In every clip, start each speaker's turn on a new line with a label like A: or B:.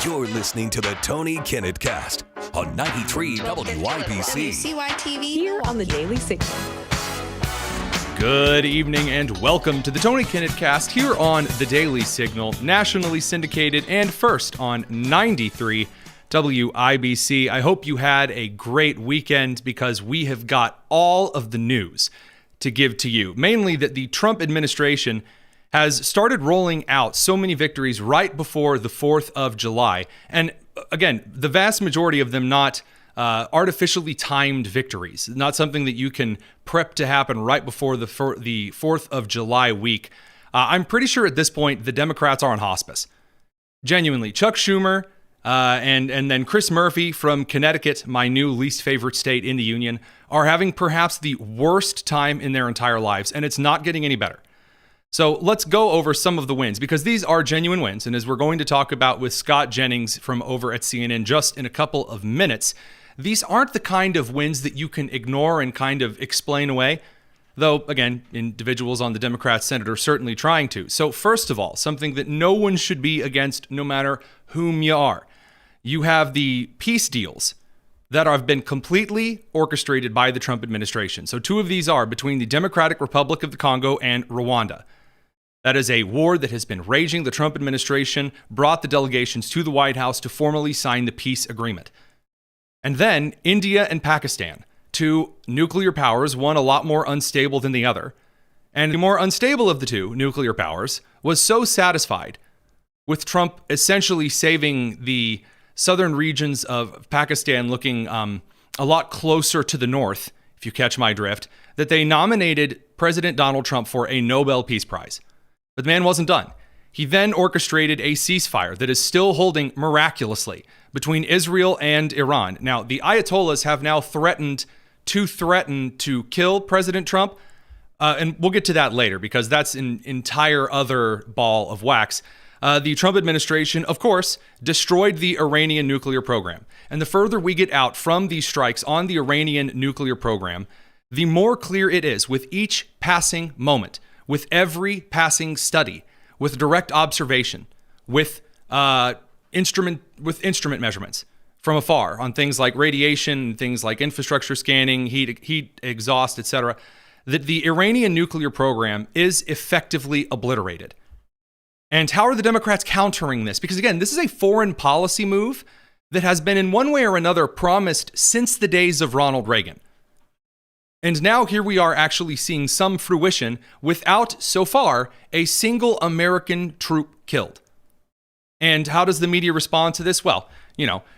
A: You're listening to the Tony Kinnett Cast on 93 WYBC.
B: WCYTV
C: Here on the Daily Signal.
D: Good evening and welcome to the Tony Kinnett Cast here on the Daily Signal, nationally syndicated and first on 93 WIBC. I hope you had a great weekend because we have got all of the news to give to you. Mainly that the Trump administration has started rolling out so many victories right before the 4th of July. And again, the vast majority of them not artificially timed victories, not something that you can prep to happen right before the 4th of July week. I'm pretty sure at this point the Democrats are on hospice. Genuinely, Chuck Schumer and then Chris Murphy from Connecticut, my new least favorite state in the union, are having perhaps the worst time in their entire lives, and it's not getting any better. So let's go over some of the wins, because these are genuine wins. And as we're going to talk about with Scott Jennings from over at CNN just in a couple of minutes, these aren't the kind of wins that you can ignore and kind of explain away. Though, again, individuals on the Democrat Senate are certainly trying to. So first of all, something that no one should be against no matter whom you are. You have the peace deals that have been completely orchestrated by the Trump administration. So two of these are between the Democratic Republic of the Congo and Rwanda. That is a war that has been raging. The Trump administration brought the delegations to the White House to formally sign the peace agreement. And then India and Pakistan, two nuclear powers, one a lot more unstable than the other. And the more unstable of the two nuclear powers was so satisfied with Trump essentially saving the southern regions of Pakistan looking a lot closer to the north, if you catch my drift, that they nominated President Donald Trump for a Nobel Peace Prize. But the man wasn't done. He then orchestrated a ceasefire that is still holding miraculously between Israel and Iran. Now, the Ayatollahs have now threatened to kill President Trump. And we'll get to that later because that's an entire other ball of wax. The Trump administration, of course, destroyed the Iranian nuclear program. And the further we get out from these strikes on the Iranian nuclear program, the more clear it is with each passing moment, with every passing study, with direct observation, with instrument measurements from afar on things like radiation, things like infrastructure scanning, heat exhaust, etc., that the Iranian nuclear program is effectively obliterated. And how are the Democrats countering this? Because again, this is a foreign policy move that has been in one way or another promised since the days of Ronald Reagan. And now here we are actually seeing some fruition without, so far, a single American troop killed. And how does the media respond to this? Well,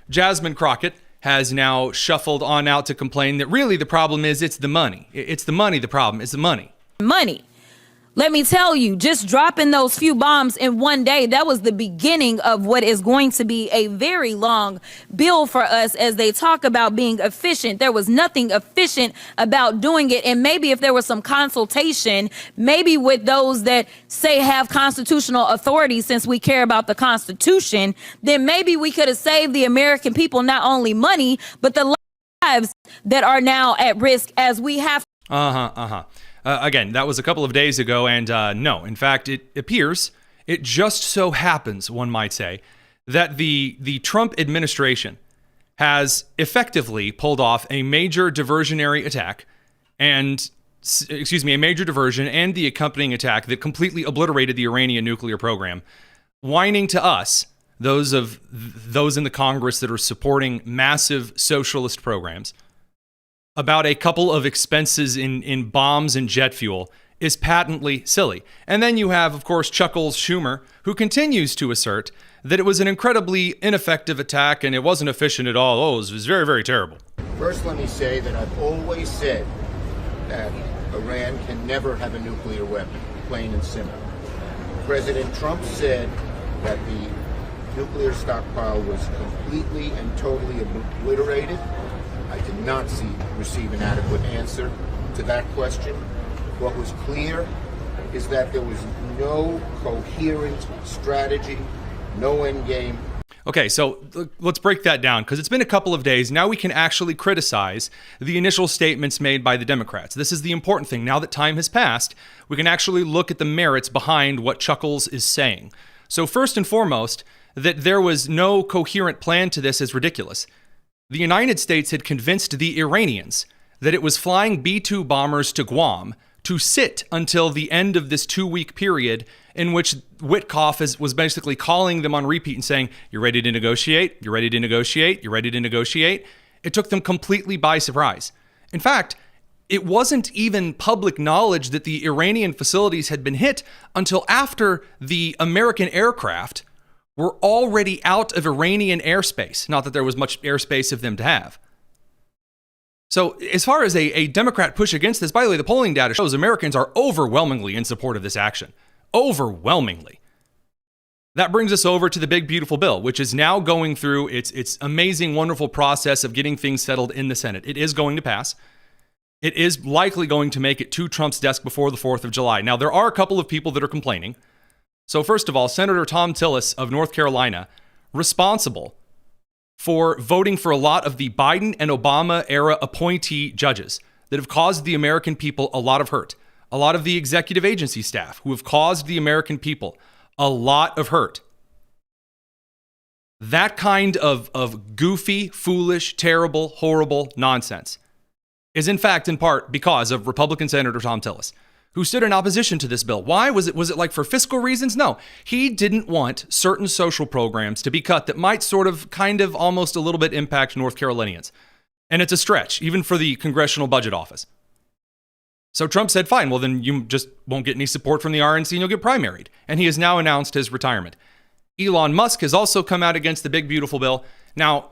D: Jasmine Crockett has now shuffled on out to complain that really the problem is it's the money. It's the money, the problem is the money.
E: Money. Let me tell you, just dropping those few bombs in one day, that was the beginning of what is going to be a very long bill for us as they talk about being efficient. There was nothing efficient about doing it. And maybe if there was some consultation, maybe with those that say have constitutional authority, since we care about the Constitution, then maybe we could have saved the American people not only money, but the lives that are now at risk as we have.
D: Again, that was a couple of days ago, and no, in fact, it appears, it just so happens, one might say, that the Trump administration has effectively pulled off a major diversionary attack a major diversion and the accompanying attack that completely obliterated the Iranian nuclear program, whining to us, those in the Congress that are supporting massive socialist programs, about a couple of expenses in bombs and jet fuel is patently silly. And then you have, of course, Chuckles Schumer, who continues to assert that it was an incredibly ineffective attack and it wasn't efficient at all. Oh, it was very, very terrible.
F: First, let me say that I've always said that Iran can never have a nuclear weapon, plain and simple. President Trump said that the nuclear stockpile was completely and totally obliterated. I did not receive an adequate answer to that question. What was clear is that there was no coherent strategy, no end game.
D: Okay, so let's break that down because it's been a couple of days. Now we can actually criticize the initial statements made by the Democrats. This is the important thing. Now that time has passed, we can actually look at the merits behind what Chuckles is saying. So first and foremost, that there was no coherent plan to this is ridiculous. The United States had convinced the Iranians that it was flying B-2 bombers to Guam to sit until the end of this 2-week period in which Witkoff was basically calling them on repeat and saying, you're ready to negotiate, you're ready to negotiate, you're ready to negotiate. It took them completely by surprise. In fact, it wasn't even public knowledge that the Iranian facilities had been hit until after the American aircraft were already out of Iranian airspace. Not that there was much airspace of them to have. So as far as a Democrat push against this, by the way, the polling data shows Americans are overwhelmingly in support of this action. Overwhelmingly. That brings us over to the big, beautiful bill, which is now going through its amazing, wonderful process of getting things settled in the Senate. It is going to pass. It is likely going to make it to Trump's desk before the 4th of July. Now, there are a couple of people that are complaining. So first of all, Senator Tom Tillis of North Carolina, responsible for voting for a lot of the Biden and Obama era appointee judges that have caused the American people a lot of hurt. A lot of the executive agency staff who have caused the American people a lot of hurt. That kind of goofy, foolish, terrible, horrible nonsense is in fact in part because of Republican Senator Tom Tillis, who stood in opposition to this bill. Why? Was it like for fiscal reasons? No. He didn't want certain social programs to be cut that might sort of, kind of, almost a little bit impact North Carolinians. And it's a stretch, even for the Congressional Budget Office. So Trump said, fine, well then you just won't get any support from the RNC and you'll get primaried. And he has now announced his retirement. Elon Musk has also come out against the big, beautiful bill. Now,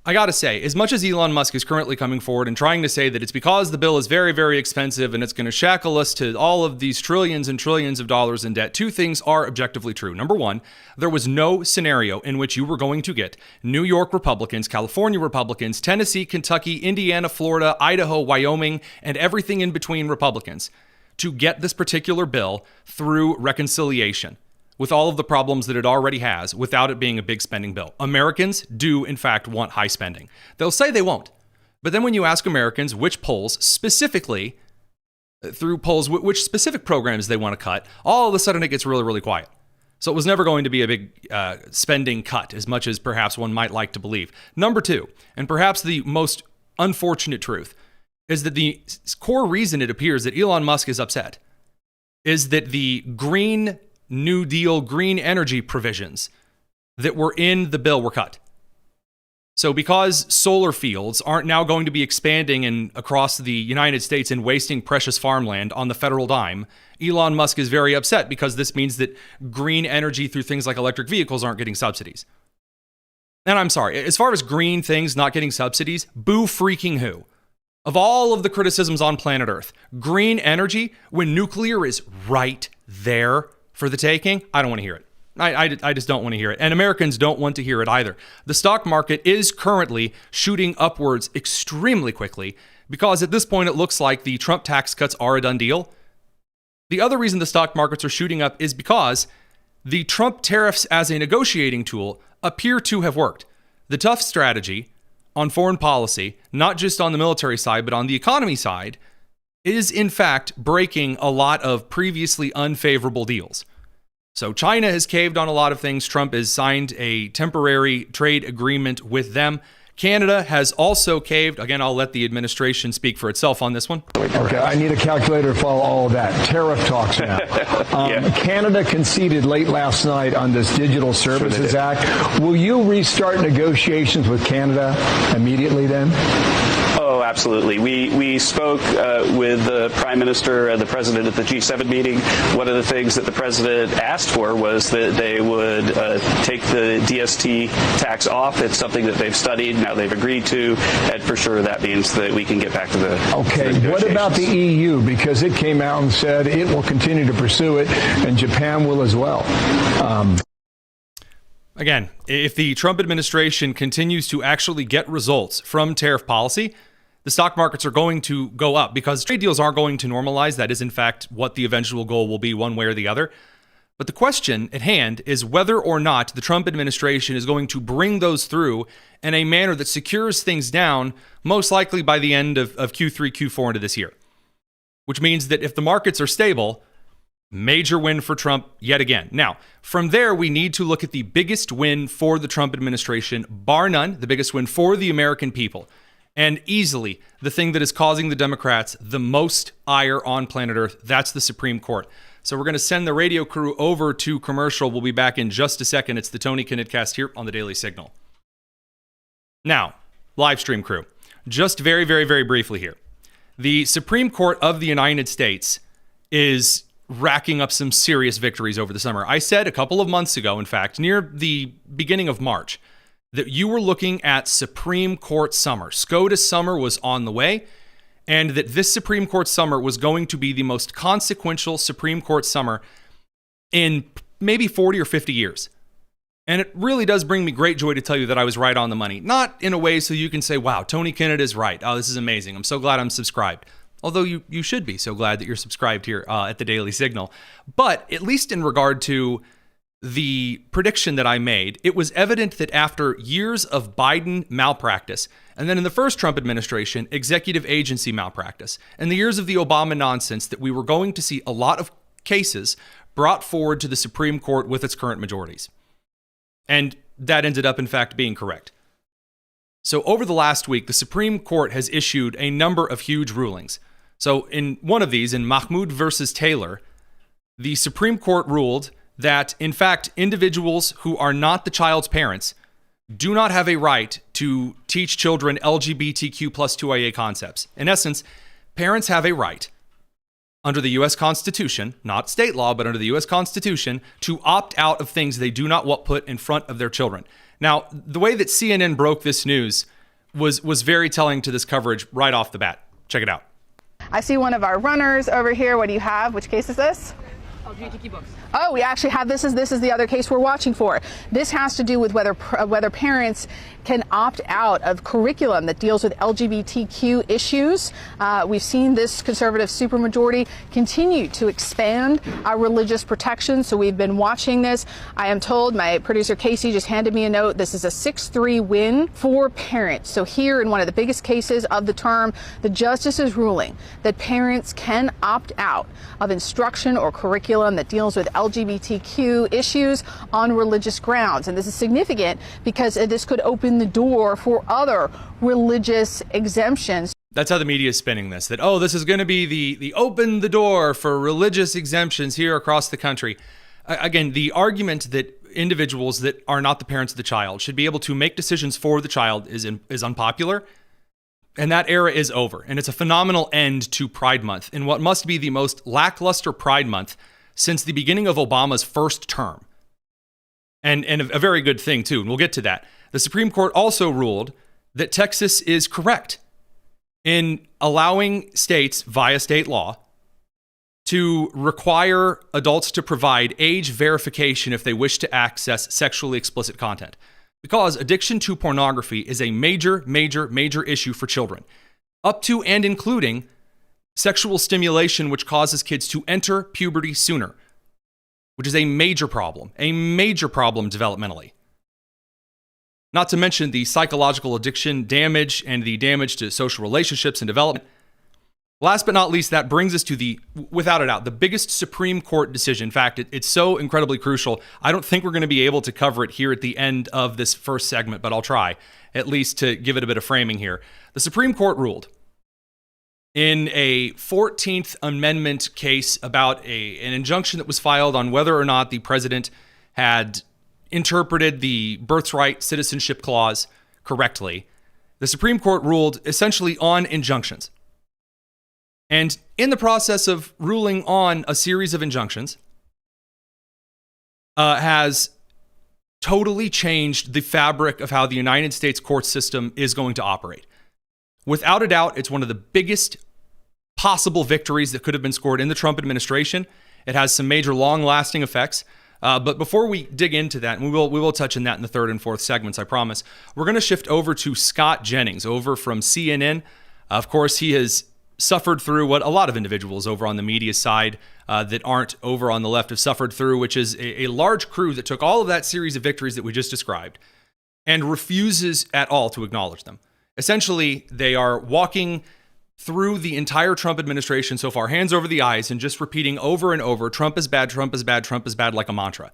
D: I gotta say, as much as Elon Musk is currently coming forward and trying to say that it's because the bill is very, very expensive and it's going to shackle us to all of these trillions and trillions of dollars in debt, two things are objectively true. Number one, there was no scenario in which you were going to get New York Republicans, California Republicans, Tennessee, Kentucky, Indiana, Florida, Idaho, Wyoming, and everything in between Republicans to get this particular bill through reconciliation, with all of the problems that it already has, without it being a big spending bill. Americans do, in fact, want high spending. They'll say they won't. But then when you ask Americans which polls, specifically, through polls, which specific programs they want to cut, all of a sudden it gets really, really quiet. So it was never going to be a big spending cut, as much as perhaps one might like to believe. Number two, and perhaps the most unfortunate truth, is that the core reason it appears that Elon Musk is upset is that the Green New Deal green energy provisions that were in the bill were cut. So because solar fields aren't now going to be expanding across the United States and wasting precious farmland on the federal dime, Elon Musk is very upset because this means that green energy through things like electric vehicles aren't getting subsidies. And I'm sorry, as far as green things not getting subsidies, boo freaking who? Of all of the criticisms on planet Earth, green energy, when nuclear is right there for the taking, I don't want to hear it. I just don't want to hear it. And Americans don't want to hear it either. The stock market is currently shooting upwards extremely quickly because at this point it looks like the Trump tax cuts are a done deal. The other reason the stock markets are shooting up is because the Trump tariffs as a negotiating tool appear to have worked. The tough strategy on foreign policy, not just on the military side, but on the economy side, is in fact breaking a lot of previously unfavorable deals. So China has caved on a lot of things. Trump has signed a temporary trade agreement with them. Canada has also caved. Again, I'll let the administration speak for itself on this one.
B: Okay, I need a calculator to follow all of that. Tariff talks now. Canada conceded late last night on this Digital Services Act. Will you restart negotiations with Canada immediately then?
C: Oh, absolutely. We spoke with the Prime Minister and the President at the G7 meeting. One of the things that the President asked for was that they would take the DST tax off. It's something that they've studied, now they've agreed to, and for sure that means that we can get back to the
B: Okay, what about the EU? Because it came out and said it will continue to pursue it, and Japan will as well.
D: Again, if the Trump administration continues to actually get results from tariff policy, the stock markets are going to go up because trade deals aren't going to normalize. That is, in fact, what the eventual goal will be one way or the other. But the question at hand is whether or not the Trump administration is going to bring those through in a manner that secures things down, most likely by the end of Q3, Q4 into this year. Which means that if the markets are stable, Major win for Trump yet again. Now, from there, we need to look at the biggest win for the Trump administration, bar none, the biggest win for the American people. And easily the thing that is causing the Democrats the most ire on planet Earth, that's the Supreme Court. So we're going to send the radio crew over to commercial. We'll be back in just a second. It's the Tony Kinnett Cast here on the Daily Signal. Now, live stream crew, just very, very, very briefly here. The Supreme Court of the United States is racking up some serious victories over the summer. I said a couple of months ago, in fact, near the beginning of March, that you were looking at Supreme Court summer. SCOTUS summer was on the way, and that this Supreme Court summer was going to be the most consequential Supreme Court summer in maybe 40 or 50 years. And it really does bring me great joy to tell you that I was right on the money. Not in a way so you can say, wow, Tony Kinnett is right. Oh, this is amazing. I'm so glad I'm subscribed. Although you should be so glad that you're subscribed here at the Daily Signal. But at least in regard to the prediction that I made, it was evident that after years of Biden malpractice, and then in the first Trump administration, executive agency malpractice, and the years of the Obama nonsense, that we were going to see a lot of cases brought forward to the Supreme Court with its current majorities. And that ended up, in fact, being correct. So over the last week, the Supreme Court has issued a number of huge rulings. So in one of these, in Mahmoud versus Taylor, the Supreme Court ruled that, in fact, individuals who are not the child's parents do not have a right to teach children LGBTQ plus 2IA concepts. In essence, parents have a right under the U.S. Constitution, not state law, but under the U.S. Constitution, to opt out of things they do not want put in front of their children. Now, the way that CNN broke this news was very telling to this coverage right off the bat. Check it out.
G: I see one of our runners over here. What do you have? Which case is this? LGBTQ books. Oh, we actually have this is the other case we're watching for. This has to do with whether parents can opt out of curriculum that deals with LGBTQ issues. We've seen this conservative supermajority continue to expand our religious protections, so we've been watching this. I am told, my producer Casey just handed me a note, this is a 6-3 win for parents. So here, in one of the biggest cases of the term, the justice is ruling that parents can opt out of instruction or curriculum that deals with LGBTQ issues on religious grounds. And this is significant because this could open the door for other religious exemptions.
D: That's how the media is spinning this, that, oh, this is going to be the open the door for religious exemptions here across the country. Again, the argument that individuals that are not the parents of the child should be able to make decisions for the child is unpopular. And that era is over. And it's a phenomenal end to Pride Month in what must be the most lackluster Pride Month since the beginning of Obama's first term. And a very good thing, too, and we'll get to that. The Supreme Court also ruled that Texas is correct in allowing states, via state law, to require adults to provide age verification if they wish to access sexually explicit content. Because addiction to pornography is a major, major, major issue for children, up to and including sexual stimulation, which causes kids to enter puberty sooner, which is a major problem developmentally. Not to mention the psychological addiction damage and the damage to social relationships and development. Last but not least, that brings us to without a doubt, the biggest Supreme Court decision. In fact, it's so incredibly crucial. I don't think we're going to be able to cover it here at the end of this first segment, but I'll try, at least to give it a bit of framing here. The Supreme Court ruled in a 14th Amendment case about an injunction that was filed on whether or not the president had interpreted the birthright citizenship clause correctly. The Supreme Court ruled essentially on injunctions. And in the process of ruling on a series of injunctions, has totally changed the fabric of how the United States court system is going to operate. Without a doubt, it's one of the biggest possible victories that could have been scored in the Trump administration. It has some major long-lasting effects. But before we dig into that, and we will touch on that in the third and fourth segments, I promise, we're going to shift over to Scott Jennings over from CNN. Of course, he has suffered through what a lot of individuals over on the media side that aren't over on the left have suffered through, which is a large crew that took all of that series of victories that we just described and refuses at all to acknowledge them. Essentially, they are walking through the entire Trump administration so far, hands over the eyes, and just repeating over and over, Trump is bad, Trump is bad, Trump is bad, like a mantra.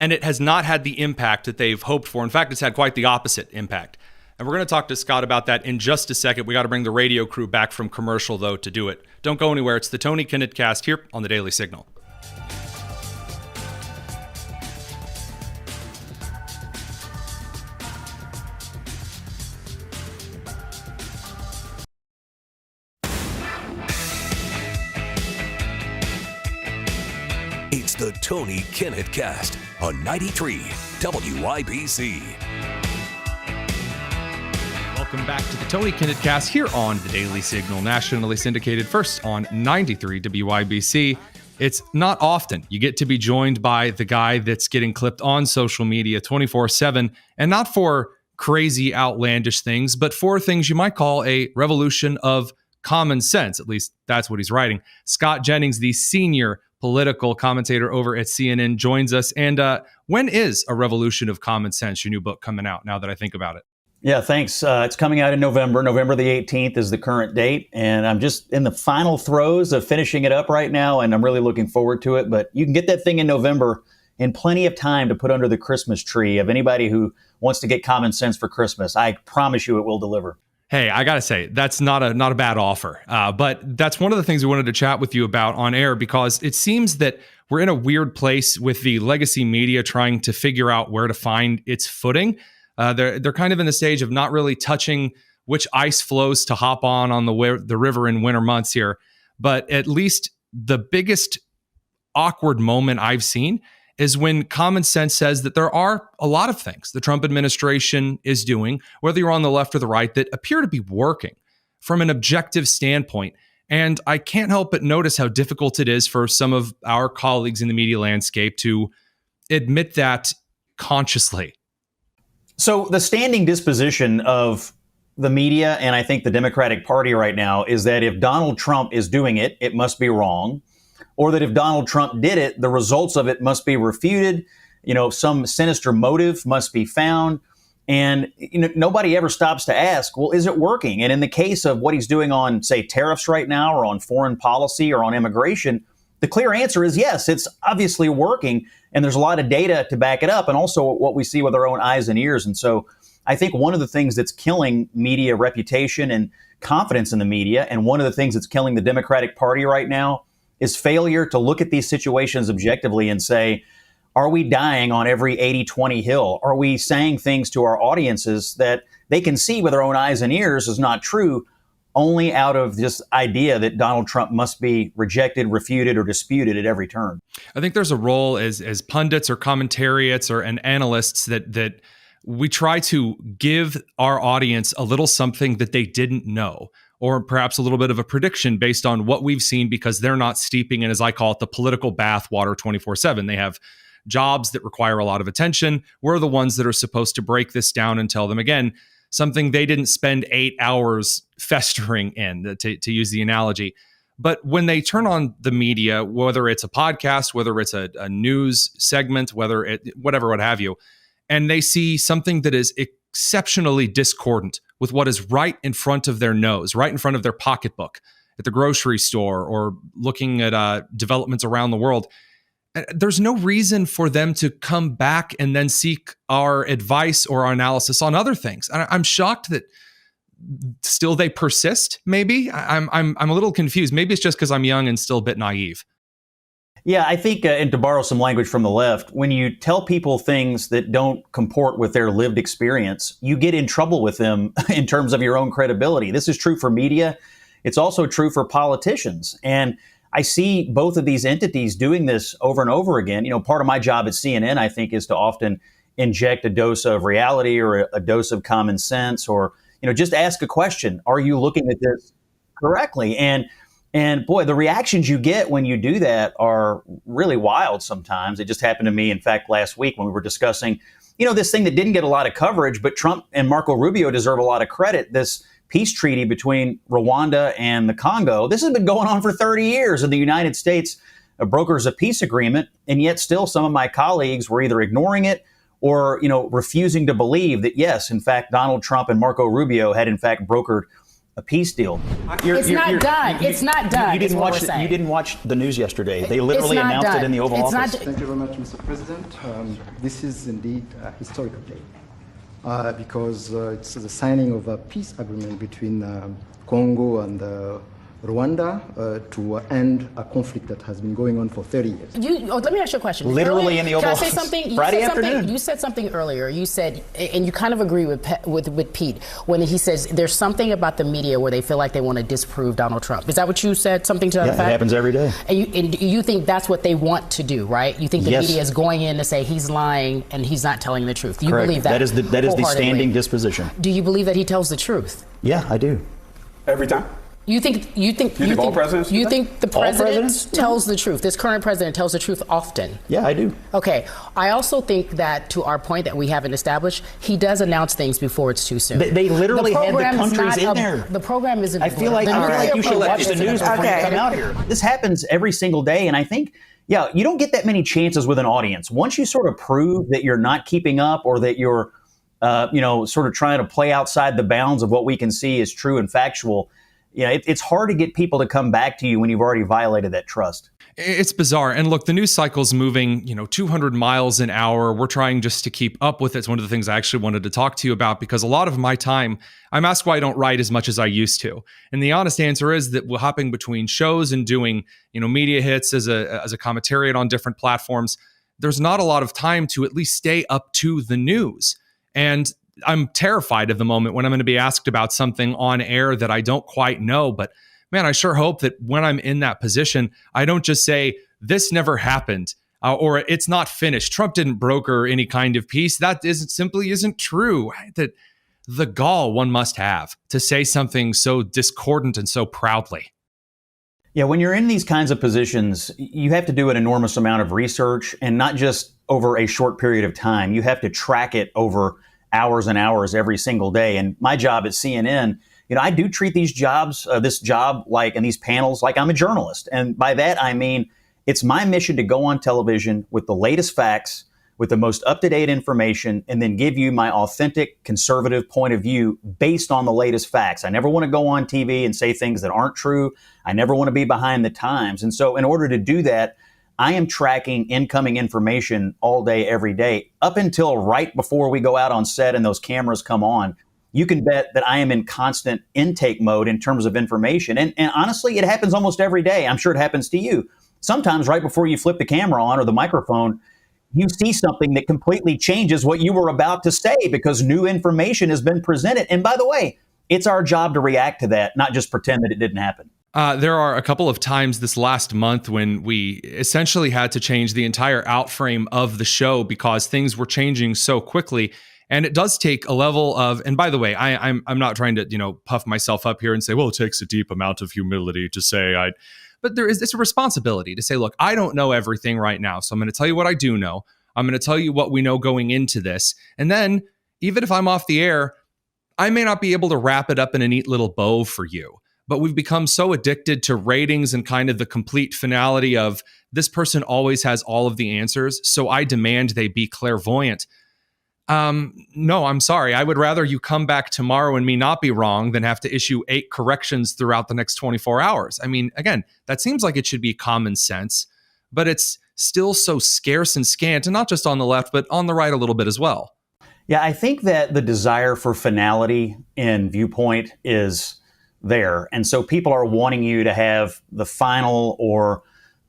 D: And it has not had the impact that they've hoped for. In fact, it's had quite the opposite impact. And we're going to talk to Scott about that in just a second. We got to bring the radio crew back from commercial, though, to do it. Don't go anywhere. It's the Tony Kinnett Cast here on the Daily Signal.
A: It's the Tony Kinnett Cast on 93 WIBC.
D: Welcome back to the Tony Kinnett Cast here on the Daily Signal, nationally syndicated first on 93 WIBC. It's not often you get to be joined by the guy that's getting clipped on social media 24/7, and not for crazy, outlandish things, but for things you might call a revolution of common sense. At least that's what he's writing. Scott Jennings, the senior political commentator over at CNN, joins us. And when is A Revolution of Common Sense, your new book, coming out, now that I think about it?
H: Yeah, thanks. It's coming out in November. November the 18th is the current date. And I'm just in the final throes of finishing it up right now, and I'm really looking forward to it. But you can get that thing in November in plenty of time to put under the Christmas tree of anybody who wants to get common sense for Christmas. I promise you it will deliver.
D: Hey, I got to say, that's not a bad offer. But that's one of the things we wanted to chat with you about on air, because it seems that we're in a weird place with the legacy media trying to figure out where to find its footing. They're kind of in the stage of not really touching which ice flows to hop on the river in winter months here. But at least the biggest awkward moment I've seen is when common sense says that there are a lot of things the Trump administration is doing, whether you're on the left or the right, that appear to be working from an objective standpoint. And I can't help but notice how difficult it is for some of our colleagues in the media landscape to admit that consciously.
H: So the standing disposition of the media, and I think the Democratic Party right now, is that if Donald Trump is doing it, it must be wrong. Or that if Donald Trump did it, the results of it must be refuted. Some sinister motive must be found. And nobody ever stops to ask, well, is it working? And in the case of what he's doing on, say, tariffs right now, or on foreign policy, or on immigration, the clear answer is yes, it's obviously working. And there's a lot of data to back it up, and also what we see with our own eyes and ears. And so I think one of the things that's killing media reputation and confidence in the media, and one of the things that's killing the Democratic Party right now, is failure to look at these situations objectively and say, are we dying on every 80-20 hill? Are we saying things to our audiences that they can see with their own eyes and ears is not true, only out of this idea that Donald Trump must be rejected, refuted, or disputed at every turn?
D: I think there's a role as pundits or commentariats and analysts that we try to give our audience a little something that they didn't know, or perhaps a little bit of a prediction based on what we've seen, because they're not steeping in, as I call it, the political bathwater 24/7. They have jobs that require a lot of attention. We're the ones that are supposed to break this down and tell them, again, something they didn't spend 8 hours festering in, to use the analogy. But when they turn on the media, whether it's a podcast, whether it's a news segment, whatever, what have you, and they see something that is exceptionally discordant with what is right in front of their nose, right in front of their pocketbook at the grocery store, or looking at developments around the world, there's no reason for them to come back and then seek our advice or our analysis on other things. I'm shocked that still they persist. Maybe I'm a little confused. Maybe it's just because I'm young and still a bit naive.
H: Yeah, I think, and to borrow some language from the left, when you tell people things that don't comport with their lived experience, you get in trouble with them in terms of your own credibility. This is true for media. It's also true for politicians. And I see both of these entities doing this over and over again. Part of my job at CNN, I think, is to often inject a dose of reality or a dose of common sense, or, just ask a question. Are you looking at this correctly? And boy, the reactions you get when you do that are really wild sometimes. It just happened to me, in fact, last week when we were discussing, this thing that didn't get a lot of coverage, but Trump and Marco Rubio deserve a lot of credit. This peace treaty between Rwanda and the Congo. This has been going on for 30 years, and the United States brokers a peace agreement, and yet still some of my colleagues were either ignoring it or, refusing to believe that, yes, in fact, Donald Trump and Marco Rubio had, in fact, brokered a peace deal.
I: It's not done. It's not done.
H: You didn't watch the news yesterday. They literally announced it in the Oval Office.
J: Thank you very much, Mr. President. This is indeed a historical day because it's the signing of a peace agreement between Congo and Rwanda to end a conflict that has been going on for 30 years.
I: Let me ask you a question.
H: Literally in the Oval Office.
I: Can I say something?
H: Friday afternoon.
I: You said something earlier. You said, and you kind of agree with Pete when he says there's something about the media where they feel like they want to disprove Donald Trump. Is that what you said? Something to that effect?
H: Yeah, it happens every day.
I: And you think that's what they want to do, right? You think the media is going in to say he's lying and he's not telling the truth. You
H: Correct.
I: believe that?
H: That is the standing disposition.
I: Do you believe that he tells the truth?
H: Yeah, I do.
K: Every time.
I: You think
K: all presidents do
I: you
K: that?
I: think the president tells the truth? This current president tells the truth often.
H: Yeah, I do.
I: Okay. I also think that, to our point that we haven't established, he does announce things before it's too soon.
H: They literally had the countries in there.
I: The program isn't.
H: I feel like you should watch the news before you come out here. This happens every single day, and I think, you don't get that many chances with an audience. Once you sort of prove that you're not keeping up or that you're, sort of trying to play outside the bounds of what we can see is true and factual, it's hard to get people to come back to you when you've already violated that trust.
D: It's bizarre. And look, the news cycle's moving, 200 miles an hour. We're trying just to keep up with it. It's one of the things I actually wanted to talk to you about, because a lot of my time, I'm asked why I don't write as much as I used to. And the honest answer is that we're hopping between shows and doing, media hits as a commentariat on different platforms. There's not a lot of time to at least stay up to the news. And I'm terrified of the moment when I'm going to be asked about something on air that I don't quite know. But man, I sure hope that when I'm in that position, I don't just say, this never happened, or it's not finished. Trump didn't broker any kind of peace. That simply isn't true. That the gall one must have to say something so discordant and so proudly.
H: Yeah, when you're in these kinds of positions, you have to do an enormous amount of research, and not just over a short period of time. You have to track it over hours and hours every single day. And my job at CNN, I do treat these jobs, this job and these panels like I'm a journalist. And by that, I mean, it's my mission to go on television with the latest facts, with the most up-to-date information, and then give you my authentic conservative point of view based on the latest facts. I never want to go on TV and say things that aren't true. I never want to be behind the times. And so in order to do that, I am tracking incoming information all day, every day, up until right before we go out on set and those cameras come on. You can bet that I am in constant intake mode in terms of information. And honestly, it happens almost every day. I'm sure it happens to you. Sometimes right before you flip the camera on or the microphone, you see something that completely changes what you were about to say because new information has been presented. And by the way, it's our job to react to that, not just pretend that it didn't happen.
D: There are a couple of times this last month when we essentially had to change the entire outframe of the show because things were changing so quickly. And it does take a level of, and by the way, I'm not trying to, puff myself up here and say, well, it takes a deep amount of humility to say but it's a responsibility to say, look, I don't know everything right now. So I'm going to tell you what I do know. I'm going to tell you what we know going into this. And then even if I'm off the air, I may not be able to wrap it up in a neat little bow for you. But we've become so addicted to ratings and kind of the complete finality of this person always has all of the answers, so I demand they be clairvoyant. No, I'm sorry. I would rather you come back tomorrow and me not be wrong than have to issue 8 corrections throughout the next 24 hours. I mean, again, that seems like it should be common sense, but it's still so scarce and scant, and not just on the left, but on the right a little bit as well.
H: Yeah, I think that the desire for finality in viewpoint is there. And so people are wanting you to have the final or,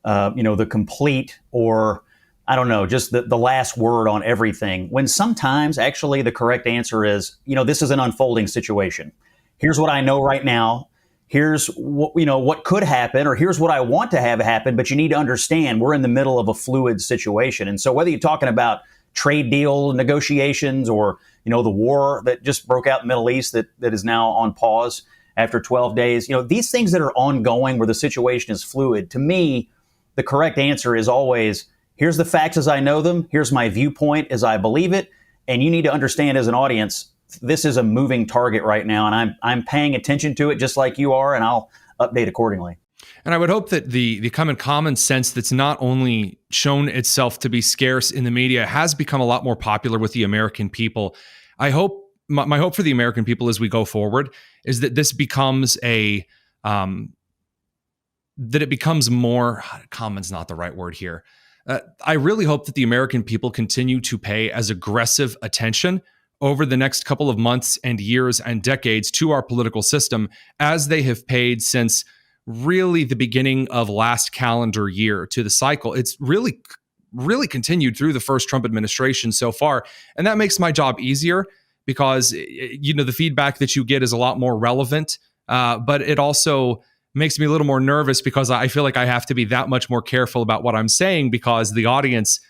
H: the complete or, I don't know, just the last word on everything. When sometimes actually the correct answer is, this is an unfolding situation. Here's what I know right now. Here's what could happen, or here's what I want to have happen. But you need to understand we're in the middle of a fluid situation. And so whether you're talking about trade deal negotiations or, the war that just broke out in the Middle East that is now on pause after 12 days, these things that are ongoing where the situation is fluid, to me, the correct answer is always, here's the facts as I know them. Here's my viewpoint as I believe it. And you need to understand as an audience, this is a moving target right now. And I'm paying attention to it just like you are, and I'll update accordingly.
D: And I would hope that the common sense that's not only shown itself to be scarce in the media has become a lot more popular with the American people. I hope my hope for the American people as we go forward is that this becomes that it becomes more, common's not the right word here. I really hope that the American people continue to pay as aggressive attention over the next couple of months and years and decades to our political system as they have paid since really the beginning of last calendar year to the cycle. It's really continued through the first Trump administration so far. And that makes my job easier because, the feedback that you get is a lot more relevant. But it also makes me a little more nervous because I feel like I have to be that much more careful about what I'm saying because the audience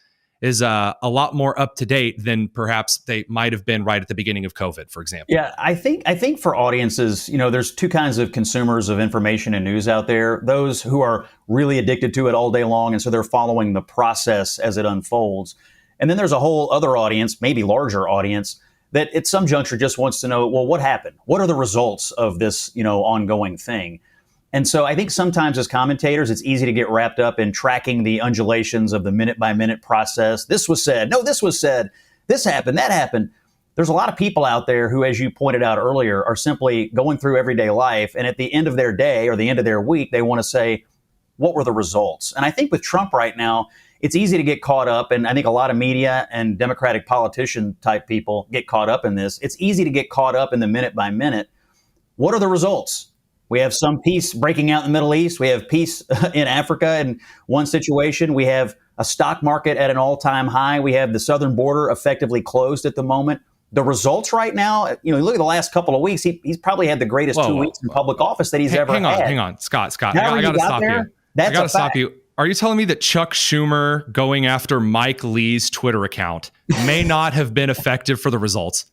D: is a lot more up to date than perhaps they might have been right at the beginning of COVID, for example.
H: Yeah, I think for audiences, there's two kinds of consumers of information and news out there. Those who are really addicted to it all day long, and so they're following the process as it unfolds. And then there's a whole other audience, maybe larger audience, that at some juncture just wants to know, well, what happened? What are the results of this, ongoing thing? And so I think sometimes as commentators, it's easy to get wrapped up in tracking the undulations of the minute-by-minute process. This was said. No, this was said. This happened. That happened. There's a lot of people out there who, as you pointed out earlier, are simply going through everyday life. And at the end of their day or the end of their week, they want to say, what were the results? And I think with Trump right now, it's easy to get caught up. And I think a lot of media and Democratic politician type people get caught up in this. It's easy to get caught up in the minute-by-minute. What are the results? We have some peace breaking out in the Middle East. We have peace in Africa in one situation. We have a stock market at an all-time high. We have the southern border effectively closed at the moment. The results right now, look at the last couple of weeks. He's probably had the greatest 2 weeks in public office that he's ever had.
D: Hang on, Scott. I got to stop you. I got to stop you. Are you telling me that Chuck Schumer going after Mike Lee's Twitter account may not have been effective for the results?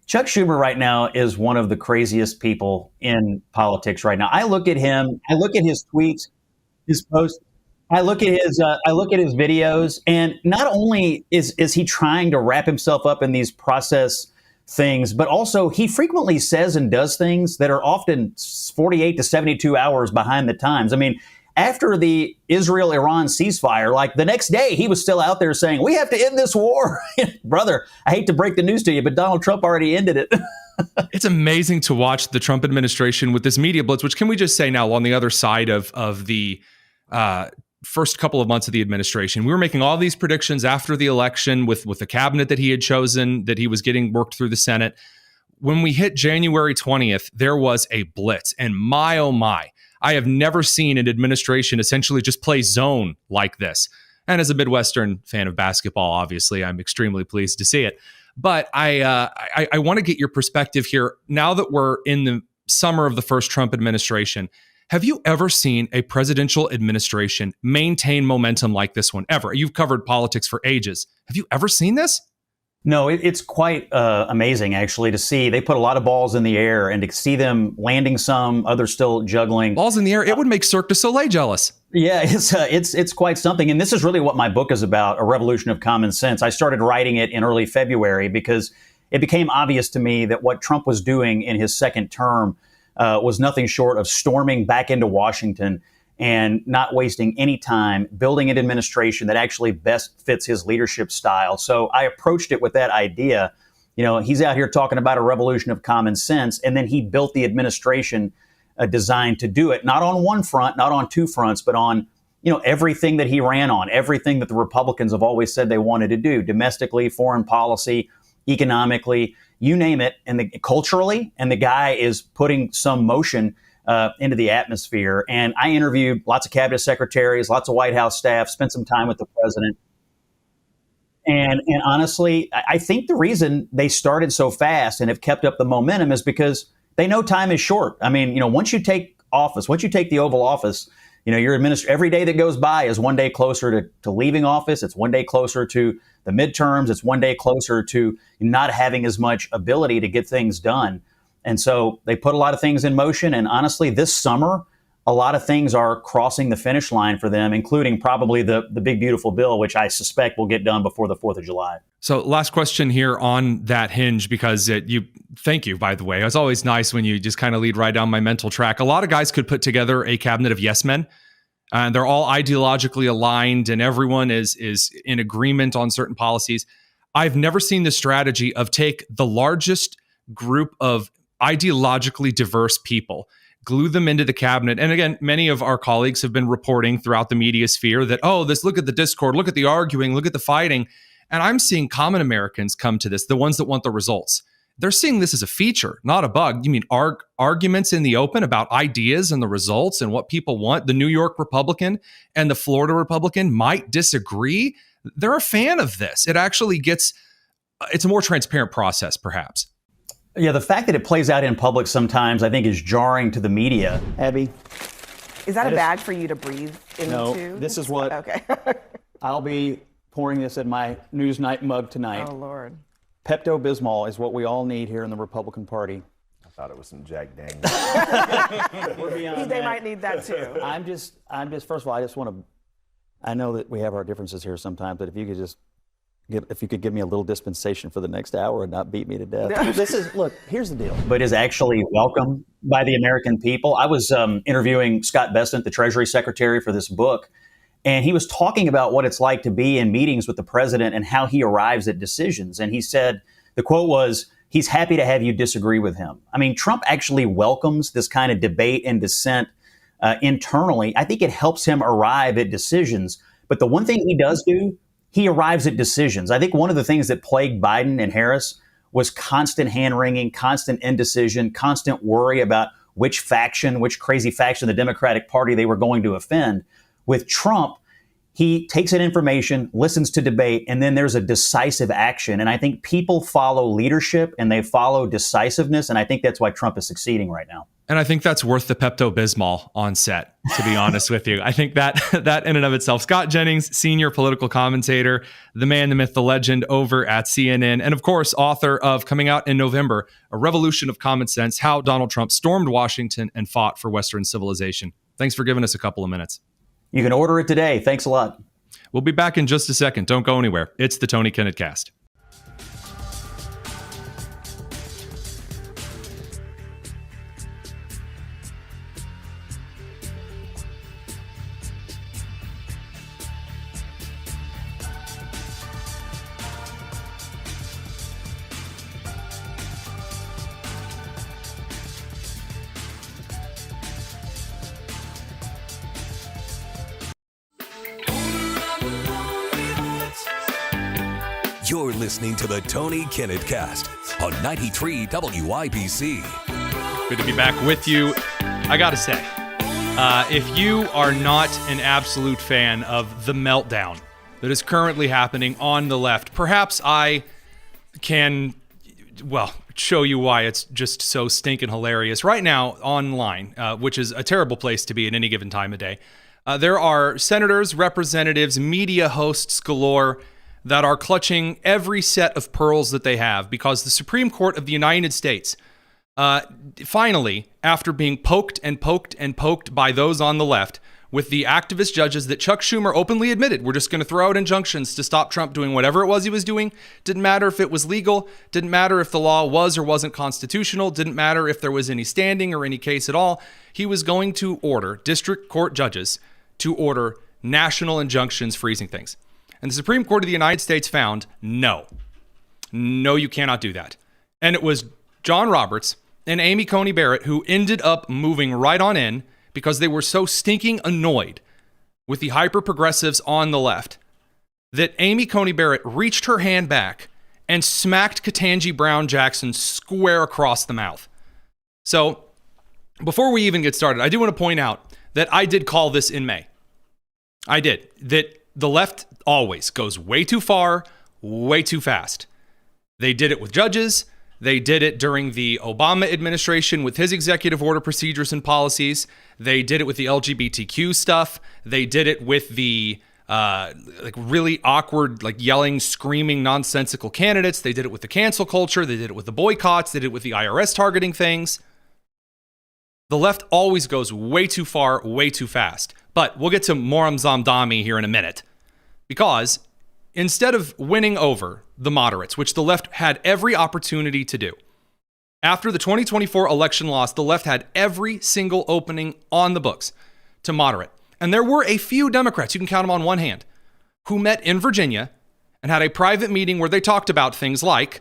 H: Chuck Schumer right now is one of the craziest people in politics right now. I look at him, I look at his tweets, his posts, I look at his videos, and not only is he trying to wrap himself up in these process things, but also he frequently says and does things that are often 48 to 72 hours behind the times. I mean, after the Israel-Iran ceasefire, like the next day, he was still out there saying, we have to end this war. Brother, I hate to break the news to you, but Donald Trump already ended it.
D: It's amazing to watch the Trump administration with this media blitz, which can we just say now on the other side of the first couple of months of the administration, we were making all these predictions after the election with the cabinet that he had chosen, that he was getting worked through the Senate. When we hit January 20th, there was a blitz, and my, oh my, I have never seen an administration essentially just play zone like this. And as a Midwestern fan of basketball, obviously, I'm extremely pleased to see it. But I want to get your perspective here. Now that we're in the summer of the first Trump administration, have you ever seen a presidential administration maintain momentum like this one ever? You've covered politics for ages. Have you ever seen this?
H: No, it's quite amazing, actually, to see. They put a lot of balls in the air, and to see them landing some, others still juggling.
D: Balls in the air, it would make Cirque du Soleil jealous.
H: Yeah, it's quite something. And this is really what my book is about, A Revolution of Common Sense. I started writing it in early February because it became obvious to me that what Trump was doing in his second term was nothing short of storming back into Washington and not wasting any time building an administration that actually best fits his leadership style. So I approached it with that idea. He's out here talking about a revolution of common sense, and then he built the administration designed to do it, not on one front, not on two fronts, but on everything that he ran on, everything that the Republicans have always said they wanted to do, domestically, foreign policy, economically, you name it, and culturally, and the guy is putting some motion into the atmosphere. And I interviewed lots of cabinet secretaries, lots of White House staff, spent some time with the president. And honestly, I think the reason they started so fast and have kept up the momentum is because they know time is short. I mean, once you take office, once you take the Oval Office, your every day that goes by is one day closer to leaving office. It's one day closer to the midterms. It's one day closer to not having as much ability to get things done. And so they put a lot of things in motion. And honestly, this summer, a lot of things are crossing the finish line for them, including probably the big, beautiful bill, which I suspect will get done before the 4th of July.
D: So last question here on that hinge, because thank you, by the way. It's always nice when you just kind of lead right down my mental track. A lot of guys could put together a cabinet of yes men, and they're all ideologically aligned, and everyone is in agreement on certain policies. I've never seen the strategy of take the largest group of ideologically diverse people, glue them into the cabinet. And again, many of our colleagues have been reporting throughout the media sphere that, look at the discord, look at the arguing, look at the fighting. And I'm seeing common Americans come to this, the ones that want the results. They're seeing this as a feature, not a bug. You mean arguments in the open about ideas and the results and what people want? The New York Republican and the Florida Republican might disagree. They're a fan of this. It actually it's a more transparent process, perhaps.
H: Yeah, the fact that it plays out in public sometimes, I think, is jarring to the media. Abby?
L: Is that a bag for you to breathe into?
M: No, this is what...
L: Okay.
M: I'll be pouring this in my Newsnight mug tonight.
L: Oh, Lord.
M: Pepto-Bismol is what we all need here in the Republican Party.
N: I thought it was some Jack Daniels.
L: They might need that too.
M: I'm just, first of all, I just want to, I know that we have our differences here sometimes, but if you could give me a little dispensation for the next hour and not beat me to death. Look, here's the deal.
H: But is actually welcome by the American people. I was interviewing Scott Bessent, the Treasury Secretary, for this book, and he was talking about what it's like to be in meetings with the president and how he arrives at decisions. And he said, the quote was, he's happy to have you disagree with him. I mean, Trump actually welcomes this kind of debate and dissent internally. I think it helps him arrive at decisions. But the one thing he does do, he arrives at decisions. I think one of the things that plagued Biden and Harris was constant hand-wringing, constant indecision, constant worry about which crazy faction of the Democratic Party they were going to offend. With Trump, he takes in information, listens to debate, and then there's a decisive action. And I think people follow leadership and they follow decisiveness. And I think that's why Trump is succeeding right now.
D: And I think that's worth the Pepto-Bismol on set, to be honest with you. I think that in and of itself. Scott Jennings, senior political commentator, the man, the myth, the legend over at CNN, and of course, author of, coming out in November, A Revolution of Common Sense, How Donald Trump Stormed Washington and Fought for Western Civilization. Thanks for giving us a couple of minutes.
H: You can order it today. Thanks a lot.
D: We'll be back in just a second. Don't go anywhere. It's the Tony Kinnett Cast.
A: You're listening to the Tony Kinnett Cast on 93 WIBC.
D: Good to be back with you. I got to say, if you are not an absolute fan of the meltdown that is currently happening on the left, perhaps I can, show you why it's just so stinking hilarious. Right now, online, which is a terrible place to be at any given time of day, there are senators, representatives, media hosts galore that are clutching every set of pearls that they have because the Supreme Court of the United States, finally, after being poked and poked and poked by those on the left, with the activist judges that Chuck Schumer openly admitted we're just going to throw out injunctions to stop Trump doing whatever it was he was doing. Didn't matter if it was legal. Didn't matter if the law was or wasn't constitutional. Didn't matter if there was any standing or any case at all. He was going to order district court judges to order national injunctions freezing things. And the Supreme Court of the United States found, no, you cannot do that. And it was John Roberts and Amy Coney Barrett who ended up moving right on in because they were so stinking annoyed with the hyper-progressives on the left that Amy Coney Barrett reached her hand back and smacked Ketanji Brown Jackson square across the mouth. So before we even get started, I do want to point out that I did call this in May. I did. That the left always goes way too far, way too fast. They did it with judges. They did it during the Obama administration with his executive order procedures and policies. They did it with the LGBTQ stuff. They did it with the really awkward, yelling, screaming, nonsensical candidates. They did it with the cancel culture. They did it with the boycotts. They did it with the IRS targeting things. The left always goes way too far, way too fast. But we'll get to Moram Zamdami here in a minute. Because instead of winning over the moderates, which the left had every opportunity to do, after the 2024 election loss, the left had every single opening on the books to moderate. And there were a few Democrats, you can count them on one hand, who met in Virginia and had a private meeting where they talked about things like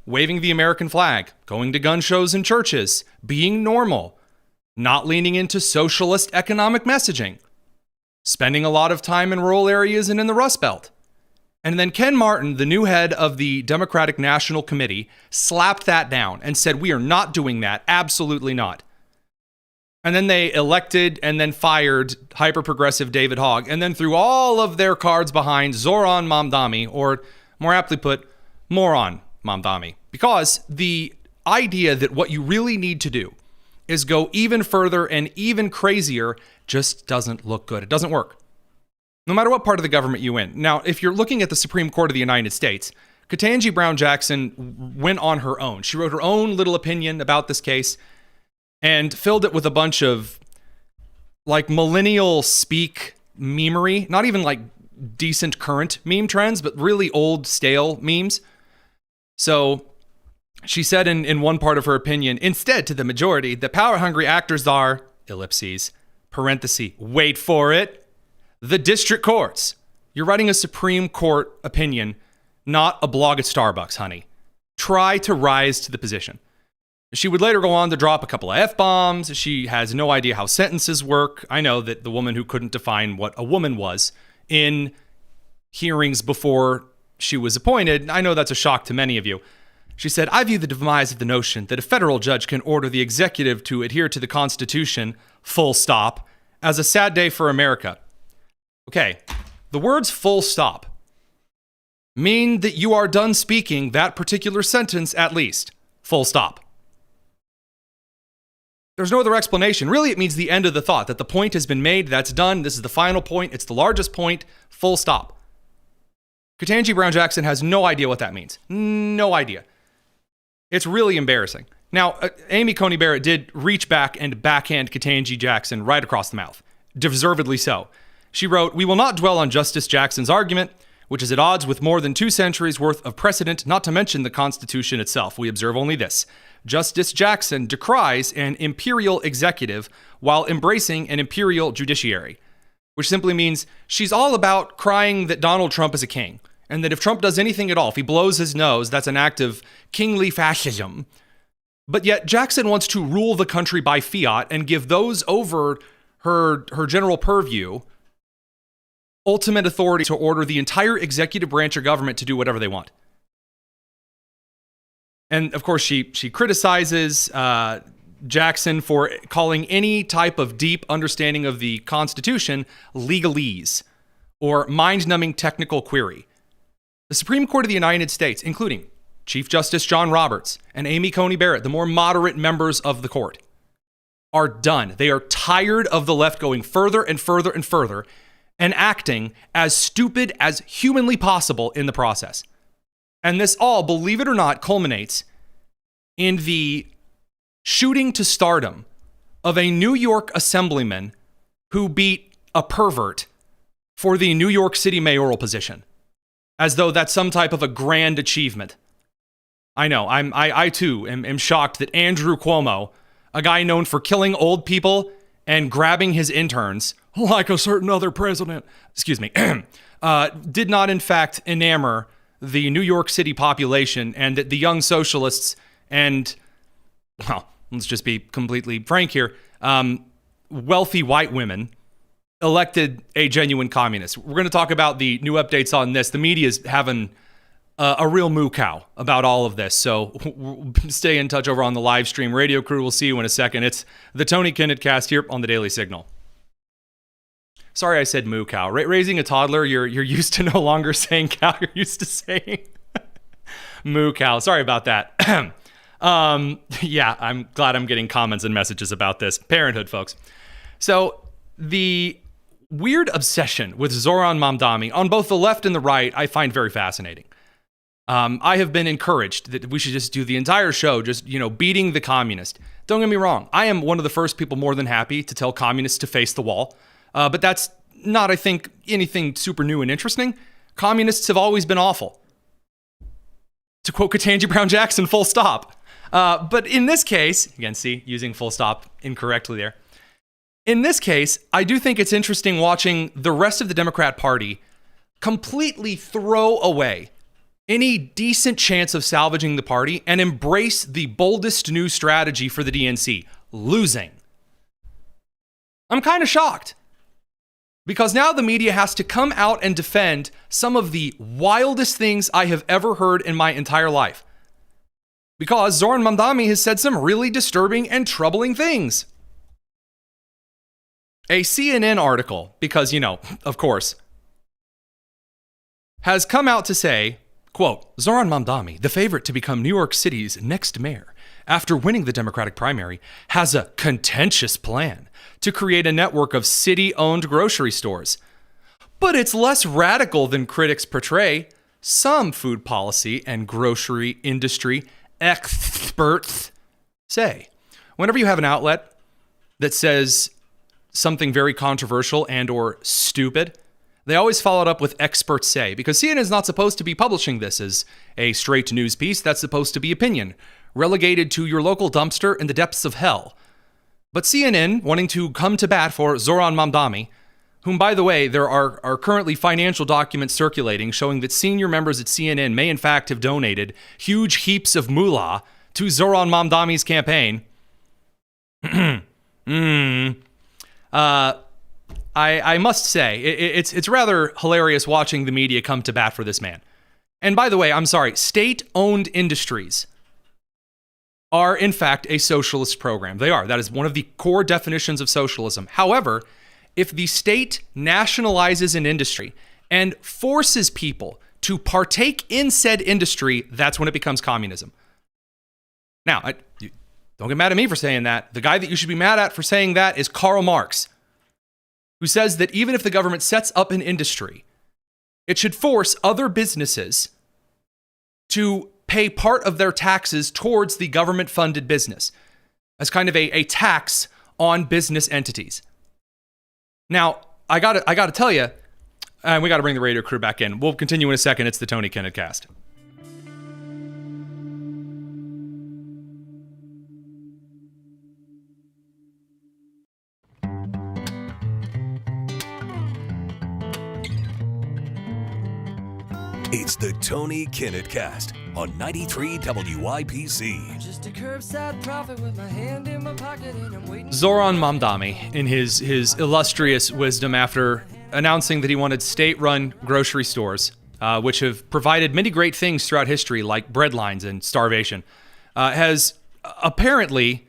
D: waving the American flag, going to gun shows in churches, being normal, not leaning into socialist economic messaging, spending a lot of time in rural areas and in the Rust Belt. And then Ken Martin, the new head of the Democratic National Committee, slapped that down and said, we are not doing that. Absolutely not. And then they elected and then fired hyper-progressive David Hogg, and then threw all of their cards behind Zoran Mamdani, or more aptly put, Moron Mamdani. Because the idea that what you really need to do is go even further and even crazier just doesn't look good. It doesn't work. No matter what part of the government you in. Now, if you're looking at the Supreme Court of the United States, Ketanji Brown Jackson went on her own. She wrote her own little opinion about this case and filled it with a bunch of like millennial speak memery, not even like decent current meme trends, but really old stale memes. So she said in one part of her opinion, instead to the majority, the power-hungry actors are, ellipses, parenthesis, wait for it, the district courts. You're writing a Supreme Court opinion, not a blog at Starbucks, honey. Try to rise to the position. She would later go on to drop a couple of F-bombs. She has no idea how sentences work. I know that the woman who couldn't define what a woman was in hearings before she was appointed, I know that's a shock to many of you. She said, I view the demise of the notion that a federal judge can order the executive to adhere to the Constitution, full stop, as a sad day for America. Okay, the words full stop mean that you are done speaking that particular sentence at least. Full stop. There's no other explanation. Really, it means the end of the thought, that the point has been made, that's done, this is the final point, it's the largest point, full stop. Ketanji Brown Jackson has no idea what that means. No idea. It's really embarrassing. Now, Amy Coney Barrett did reach back and backhand Ketanji Jackson right across the mouth. Deservedly so. She wrote, we will not dwell on Justice Jackson's argument, which is at odds with more than 2 centuries worth of precedent, not to mention the Constitution itself. We observe only this. Justice Jackson decries an imperial executive while embracing an imperial judiciary, which simply means she's all about crying that Donald Trump is a king, and that if Trump does anything at all, if he blows his nose, that's an act of kingly fascism. But yet Jackson wants to rule the country by fiat and give those over her general purview ultimate authority to order the entire executive branch of government to do whatever they want. And of course, she criticizes Jackson for calling any type of deep understanding of the Constitution legalese or mind-numbing technical query. The Supreme Court of the United States, including Chief Justice John Roberts and Amy Coney Barrett, the more moderate members of the court, are done. They are tired of the left going further and further and further and acting as stupid as humanly possible in the process. And this all, believe it or not, culminates in the shooting to stardom of a New York assemblyman who beat a pervert for the New York City mayoral position, as though that's some type of a grand achievement. I know, I too am shocked that Andrew Cuomo, a guy known for killing old people and grabbing his interns, like a certain other president, did not in fact enamor the New York City population, and that the young socialists and, well, let's just be completely frank here, wealthy white women elected a genuine communist. We're going to talk about the new updates on this. The media is having a real moo cow about all of this. So stay in touch over on the live stream. Radio crew, we'll see you in a second. It's the Tony Kinnett cast here on the Daily Signal. Sorry I said moo cow. Raising a toddler, you're used to no longer saying cow. You're used to saying moo cow. Sorry about that. Yeah, I'm glad I'm getting comments and messages about this. Parenthood, folks. So the weird obsession with Zoran Mamdani on both the left and the right, I find very fascinating. I have been encouraged that we should just do the entire show just, beating the communist. Don't get me wrong. I am one of the first people more than happy to tell communists to face the wall. But that's not, I think, anything super new and interesting. Communists have always been awful. To quote Ketanji Brown Jackson, full stop. But in this case, again, see, using full stop incorrectly there. In this case, I do think it's interesting watching the rest of the Democrat Party completely throw away any decent chance of salvaging the party and embrace the boldest new strategy for the DNC, losing. I'm kind of shocked because now the media has to come out and defend some of the wildest things I have ever heard in my entire life. Because Zoran Mamdani has said some really disturbing and troubling things. A CNN article, because, of course, has come out to say, quote, Zoran Mamdani, the favorite to become New York City's next mayor, after winning the Democratic primary, has a contentious plan to create a network of city-owned grocery stores. But it's less radical than critics portray. Some food policy and grocery industry experts say. Whenever you have an outlet that says something very controversial and or stupid, they always follow it up with experts say, because CNN is not supposed to be publishing this as a straight news piece. That's supposed to be opinion, relegated to your local dumpster in the depths of hell. But CNN, wanting to come to bat for Zoran Mamdani, whom, by the way, there are currently financial documents circulating showing that senior members at CNN may in fact have donated huge heaps of moolah to Zoran Mamdani's campaign. I must say, it's rather hilarious watching the media come to bat for this man. And by the way, I'm sorry, state-owned industries are in fact a socialist program. They are. That is one of the core definitions of socialism. However, if the state nationalizes an industry and forces people to partake in said industry, that's when it becomes communism. Now, don't get mad at me for saying that. The guy that you should be mad at for saying that is Karl Marx, who says that even if the government sets up an industry, it should force other businesses to pay part of their taxes towards the government-funded business as kind of a tax on business entities. Now, I gotta tell you, and we gotta bring the radio crew back in. We'll continue in a second. It's the Tony Kinnett Cast.
A: It's the Tony Kinnett Cast on 93 WIPC.
O: Just a curbside prophet with my hand in my pocket and I'm waiting.
D: Zoran Mamdani, in his illustrious wisdom after announcing that he wanted state-run grocery stores, which have provided many great things throughout history, like bread lines and starvation, has apparently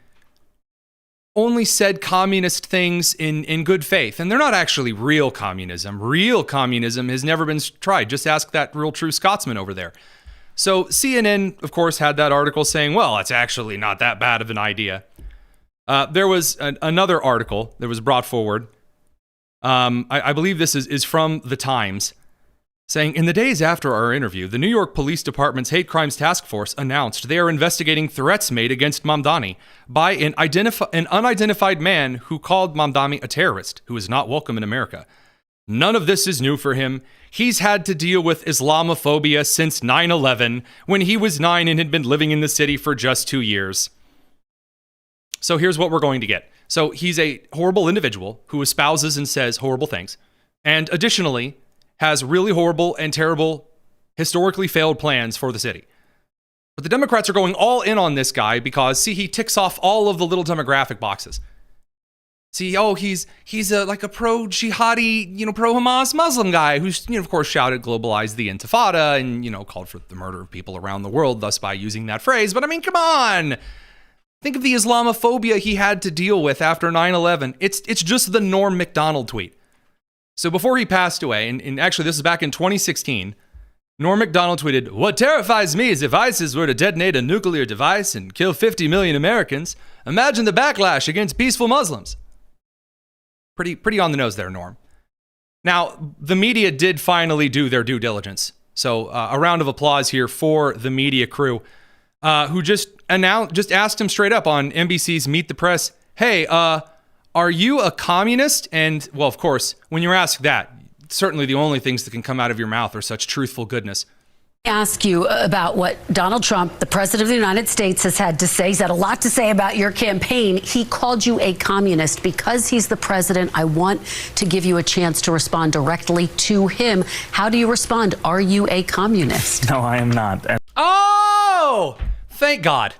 D: only said communist things in good faith. And they're not actually real communism. Real communism has never been tried. Just ask that real true Scotsman over there. So CNN, of course, had that article saying, well, it's actually not that bad of an idea. There was another article that was brought forward. I believe this is from The Times, saying, in the days after our interview, the New York Police Department's Hate Crimes Task Force announced they are investigating threats made against Mamdani by an unidentified man who called Mamdani a terrorist who is not welcome in America. None of this is new for him. He's had to deal with Islamophobia since 9/11, when he was 9 and had been living in the city for just 2 years. So here's what we're going to get. So he's a horrible individual who espouses and says horrible things, and additionally has really horrible and terrible, historically failed plans for the city. But the Democrats are going all in on this guy because, see, he ticks off all of the little demographic boxes. See, he's like a pro-jihadi, pro-Hamas Muslim guy who's, of course, shouted globalize the Intifada and, called for the murder of people around the world, thus by using that phrase. But I mean, come on. Think of the Islamophobia he had to deal with after 9/11. It's just the Norm Macdonald tweet. So before he passed away, and actually this is back in 2016, Norm Macdonald tweeted, "What terrifies me is if ISIS were to detonate a nuclear device and kill 50 million Americans, imagine the backlash against peaceful Muslims." Pretty on the nose there, Norm. Now, the media did finally do their due diligence. So a round of applause here for the media crew, who just asked him straight up on NBC's Meet the Press, hey, are you a communist? And, well, of course, when you're asked that, certainly the only things that can come out of your mouth are such truthful goodness.
P: Ask you about what Donald Trump, the president of the United States, has had to say. He's had a lot to say about your campaign. He called you a communist. Because he's the president, I want to give you a chance to respond directly to him. How do you respond? Are you a communist?
Q: No, I am not.
D: Oh, thank God.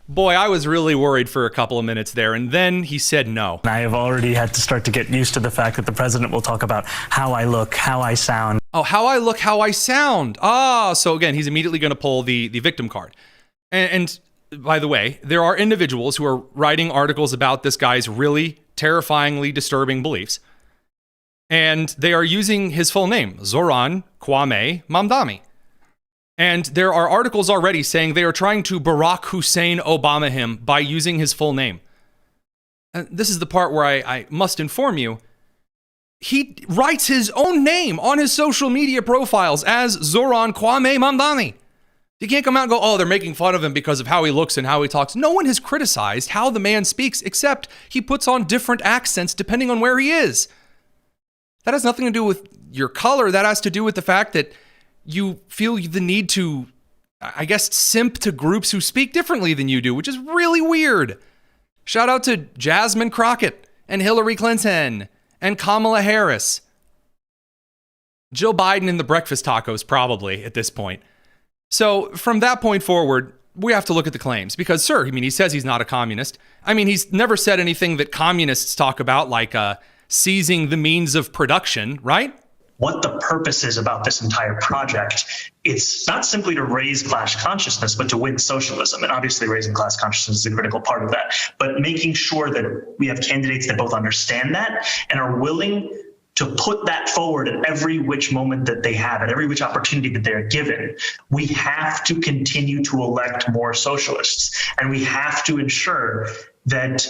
D: Boy, I was really worried for a couple of minutes there, and then he said no.
Q: I have already had to start to get used to the fact that the president will talk about how I look, how I sound.
D: Oh, how I look, how I sound. So again, he's immediately going to pull the victim card. And by the way, there are individuals who are writing articles about this guy's really terrifyingly disturbing beliefs. And they are using his full name, Zoran Kwame Mamdani. And there are articles already saying they are trying to Barack Hussein Obama him by using his full name. And this is the part where I must inform you. He writes his own name on his social media profiles as Zoran Kwame Mamdani. You can't come out and go, oh, they're making fun of him because of how he looks and how he talks. No one has criticized how the man speaks, except he puts on different accents depending on where he is. That has nothing to do with your color. That has to do with the fact that you feel the need to, I guess, simp to groups who speak differently than you do, which is really weird. Shout out to Jasmine Crockett and Hillary Clinton and Kamala Harris. Joe Biden and the breakfast tacos, probably, at this point. So from that point forward, we have to look at the claims. Because, sir, he says he's not a communist. He's never said anything that communists talk about, like seizing the means of production, right?
R: What the purpose is about this entire project. It's not simply to raise class consciousness, but to win socialism. And obviously raising class consciousness is a critical part of that. But making sure that we have candidates that both understand that and are willing to put that forward at every which moment that they have, at every which opportunity that they're given. We have to continue to elect more socialists. And we have to ensure that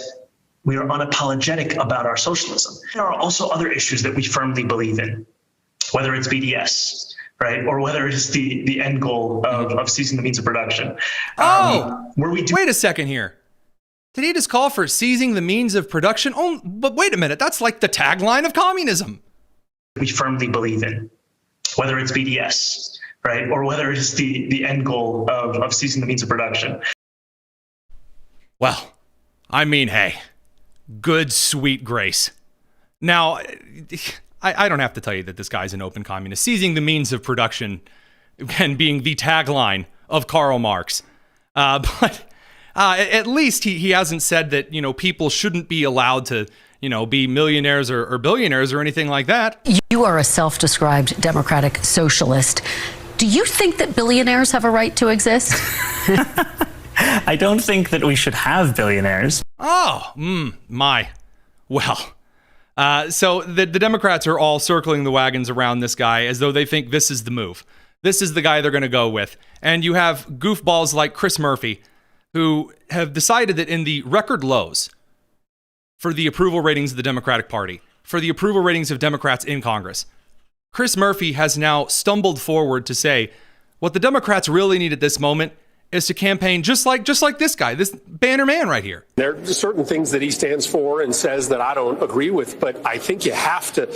R: we are unapologetic about our socialism. There are also other issues that we firmly believe in, whether it's BDS, right, or whether it's the end goal of seizing the means of production.
D: Wait a second here. Did he just call for seizing the means of production? Oh, but wait a minute. That's like the tagline of communism.
R: We firmly believe in, whether it's BDS, right, or whether it's the end goal of seizing the means of production.
D: Well, hey, good sweet grace. Now, I don't have to tell you that this guy's an open communist. Seizing the means of production and being the tagline of Karl Marx. But at least he hasn't said that, people shouldn't be allowed to, be millionaires or billionaires or anything like that.
P: You are a self-described democratic socialist. Do you think that billionaires have a right to exist?
Q: I don't think that we should have billionaires.
D: Oh, my. Well, so the Democrats are all circling the wagons around this guy as though they think this is the move. This is the guy they're going to go with. And you have goofballs like Chris Murphy, who have decided that in the record lows for the approval ratings of the Democratic Party, for the approval ratings of Democrats in Congress, Chris Murphy has now stumbled forward to say what the Democrats really need at this moment is to campaign just like this guy, this banner man right here.
S: There are certain things that he stands for and says that I don't agree with, but I think you have to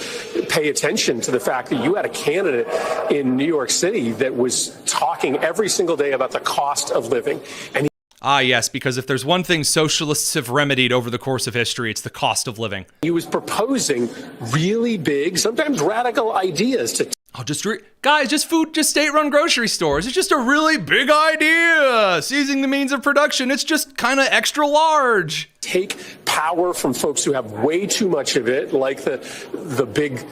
S: pay attention to the fact that you had a candidate in New York City that was talking every single day about the cost of living. And
D: yes, because if there's one thing socialists have remedied over the course of history, it's the cost of living.
S: He was proposing really big, sometimes radical ideas to
D: just state-run grocery stores. It's just a really big idea. Seizing the means of production. It's just kind of extra large.
S: Take power from folks who have way too much of it, like the big.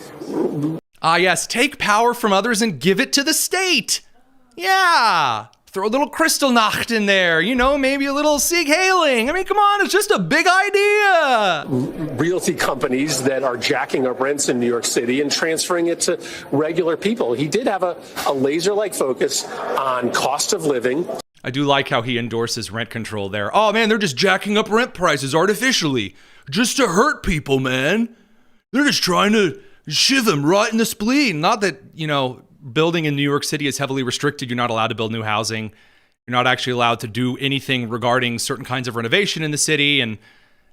D: Yes, take power from others and give it to the state. Yeah. Throw a little Kristallnacht in there, maybe a little Sieg Heiling. Come on, it's just a big idea.
S: Realty companies that are jacking up rents in New York City and transferring it to regular people. He did have a laser-like focus on cost of living.
D: I do like how he endorses rent control there. Oh, man, they're just jacking up rent prices artificially just to hurt people, man. They're just trying to shiv them right in the spleen. Not that, building in New York City is heavily restricted. You're not allowed to build new housing. You're not actually allowed to do anything regarding certain kinds of renovation in the city. And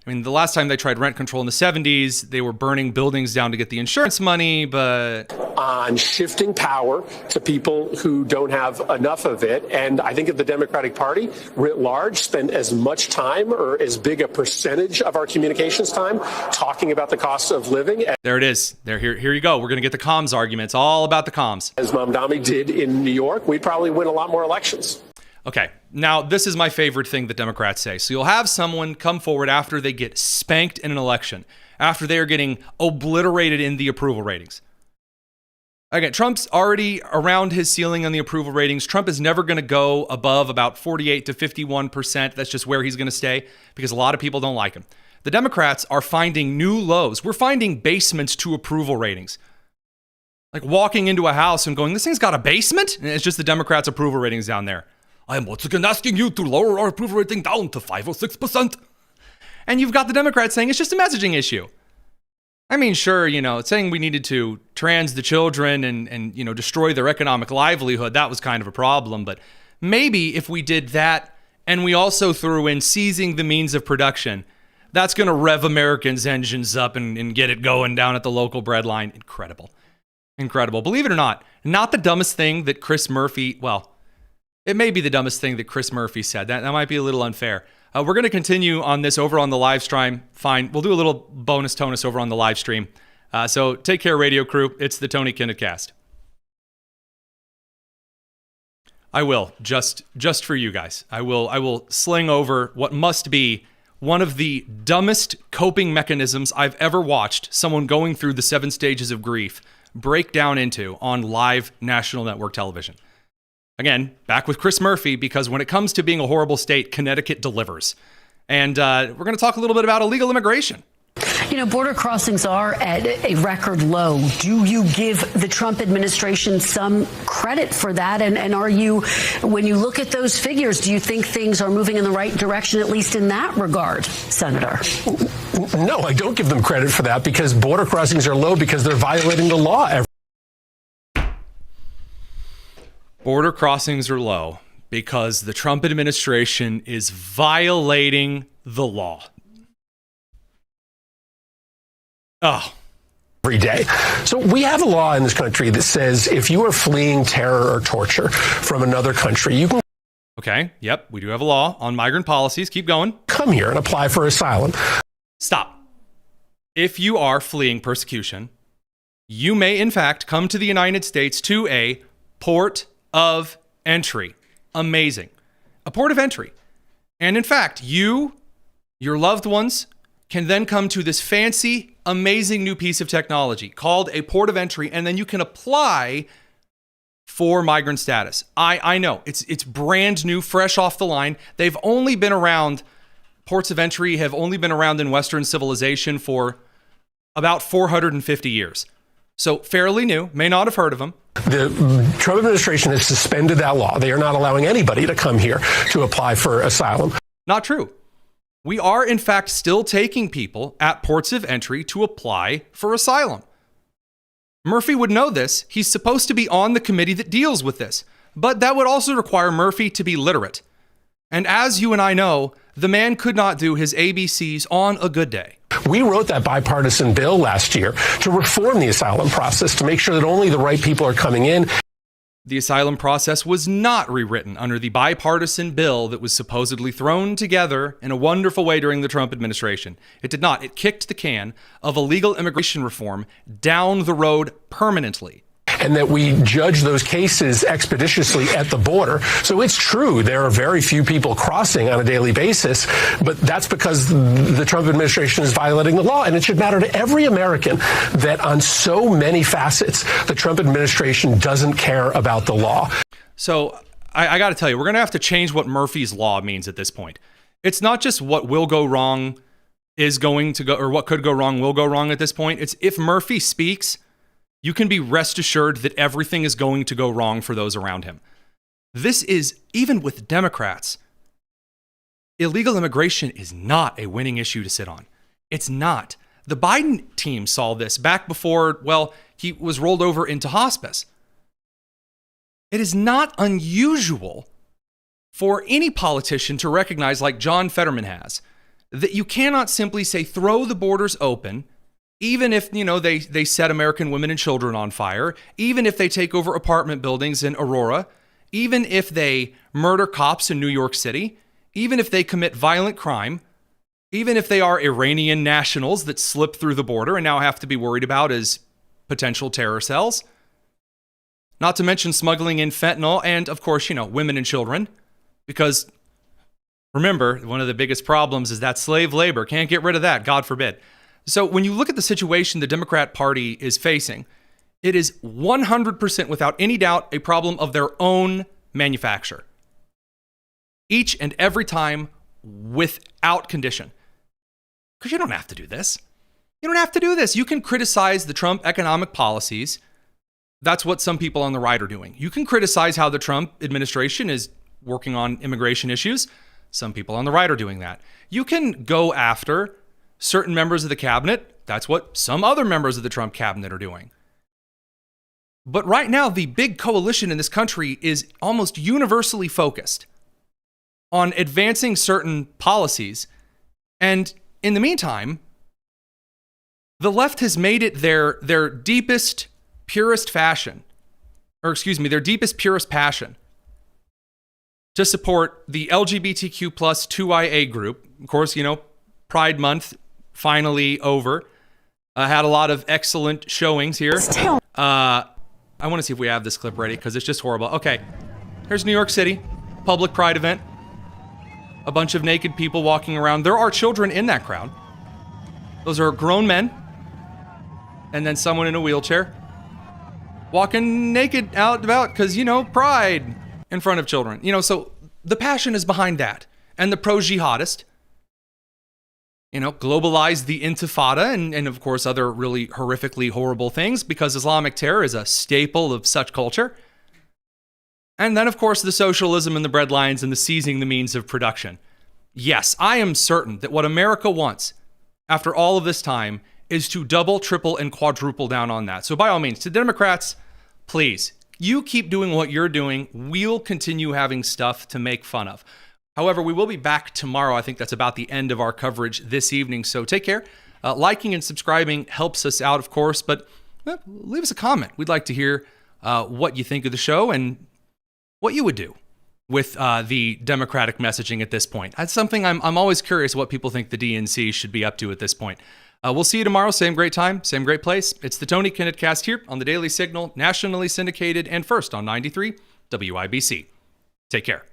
D: I mean, the last time they tried rent control in the 70s, they were burning buildings down to get the insurance money, but...
S: On shifting power to people who don't have enough of it. And I think if the Democratic Party, writ large, spend as much time or as big a percentage of our communications time talking about the cost of living.
D: There it is. Here you go. We're going to get the comms arguments, all about the comms.
S: As Mamdani did in New York, we'd probably win a lot more elections.
D: Okay, now this is my favorite thing that Democrats say. So you'll have someone come forward after they get spanked in an election, after they are getting obliterated in the approval ratings. Again, Trump's already around his ceiling on the approval ratings. Trump is never going to go above about 48 to 51%. That's just where he's going to stay because a lot of people don't like him. The Democrats are finding new lows. We're finding basements to approval ratings. Like walking into a house and going, this thing's got a basement? And it's just the Democrats' approval ratings down there. I am once again asking you to lower our approval rating down to 5 or 6%. And you've got the Democrats saying it's just a messaging issue. I mean, sure, saying we needed to trans the children and destroy their economic livelihood, that was kind of a problem. But maybe if we did that and we also threw in seizing the means of production, that's going to rev Americans' engines up and get it going down at the local bread line. Incredible. Believe it or not the dumbest thing that Chris Murphy, well, it may be the dumbest thing that Chris Murphy said. That might be a little unfair. We're going to continue on this over on the live stream. Fine. We'll do a little bonus tonus over on the live stream. So take care, radio crew. It's the Tony Kinnett Cast. I will, just for you guys. I will sling over what must be one of the dumbest coping mechanisms I've ever watched someone going through the 7 stages of grief break down into on live national network television. Again, back with Chris Murphy, because when it comes to being a horrible state, Connecticut delivers. And we're going to talk a little bit about illegal immigration.
P: Border crossings are at a record low. Do you give the Trump administration some credit for that? And are you, when you look at those figures, do you think things are moving in the right direction, at least in that regard, Senator?
S: No, I don't give them credit for that because border crossings are low because they're violating the law.
D: Border crossings are low because the Trump administration is violating the law. Oh.
S: Every day. So we have a law in this country that says if you are fleeing terror or torture from another country, you can...
D: Okay, yep, we do have a law on migrant policies. Keep going.
S: Come here and apply for asylum.
D: Stop. If you are fleeing persecution, you may in fact come to the United States to a port of entry. Amazing. A port of entry. And in fact, your loved ones can then come to this fancy, amazing new piece of technology called a port of entry, and then you can apply for migrant status. I know, it's brand new, fresh off the line. They've only been around, ports of entry have only been around in Western civilization for about 450 years. So fairly new, may not have heard of them.
S: The Trump administration has suspended that law. They are not allowing anybody to come here to apply for asylum.
D: Not true. We are, in fact, still taking people at ports of entry to apply for asylum. Murphy would know this. He's supposed to be on the committee that deals with this. But that would also require Murphy to be literate. And as you and I know, the man could not do his ABCs on a good day.
S: We wrote that bipartisan bill last year to reform the asylum process, to make sure that only the right people are coming in.
D: The asylum process was not rewritten under the bipartisan bill that was supposedly thrown together in a wonderful way during the Trump administration. It did not. It kicked the can of illegal immigration reform down the road permanently.
S: And that we judge those cases expeditiously at the border. So it's true, there are very few people crossing on a daily basis, but that's because the Trump administration is violating the law. And it should matter to every American that on so many facets, the Trump administration doesn't care about the law.
D: So I got to tell you, we're going to have to change what Murphy's Law means at this point. It's not just what will go wrong is going to go, or what could go wrong will go wrong at this point. It's if Murphy speaks, you can be rest assured that everything is going to go wrong for those around him. This is, even with Democrats, illegal immigration is not a winning issue to sit on. It's not. The Biden team saw this back before, well, he was rolled over into hospice. It is not unusual for any politician to recognize, like John Fetterman has, that you cannot simply say throw the borders open, even if, they set American women and children on fire, even if they take over apartment buildings in Aurora, even if they murder cops in New York City, even if they commit violent crime, even if they are Iranian nationals that slip through the border and now have to be worried about as potential terror cells. Not to mention smuggling in fentanyl and, of course, women and children. Because remember, one of the biggest problems is that slave labor. Can't get rid of that, God forbid. So when you look at the situation the Democrat Party is facing, it is 100% without any doubt a problem of their own manufacture. Each and every time, without condition. Because you don't have to do this. You don't have to do this. You can criticize the Trump economic policies. That's what some people on the right are doing. You can criticize how the Trump administration is working on immigration issues. Some people on the right are doing that. You can go after certain members of the cabinet. That's what some other members of the Trump cabinet are doing. But right now, the big coalition in this country is almost universally focused on advancing certain policies. And in the meantime, the left has made it their deepest, purest passion to support the LGBTQ plus 2IA group. Of course, Pride Month finally over. Had a lot of excellent showings here. I want to see if we have this clip ready because it's just horrible. Okay, here's New York City, public pride event. A bunch of naked people walking around. There are children in that crowd. Those are grown men. And then someone in a wheelchair walking naked out and about because, pride in front of children. So the passion is behind that. And the pro-jihadist, globalize the intifada and of course, other really horrifically horrible things because Islamic terror is a staple of such culture. And then, of course, the socialism and the breadlines and the seizing the means of production. Yes, I am certain that what America wants after all of this time is to double, triple, and quadruple down on that. So by all means, to Democrats, please, you keep doing what you're doing. We'll continue having stuff to make fun of. However, we will be back tomorrow. I think that's about the end of our coverage this evening. So take care. Liking and subscribing helps us out, of course, but leave us a comment. We'd like to hear what you think of the show and what you would do with the Democratic messaging at this point. That's something I'm always curious what people think the DNC should be up to at this point. We'll see you tomorrow. Same great time, same great place. It's the Tony Kinnett Cast here on the Daily Signal, nationally syndicated and first on 93 WIBC. Take care.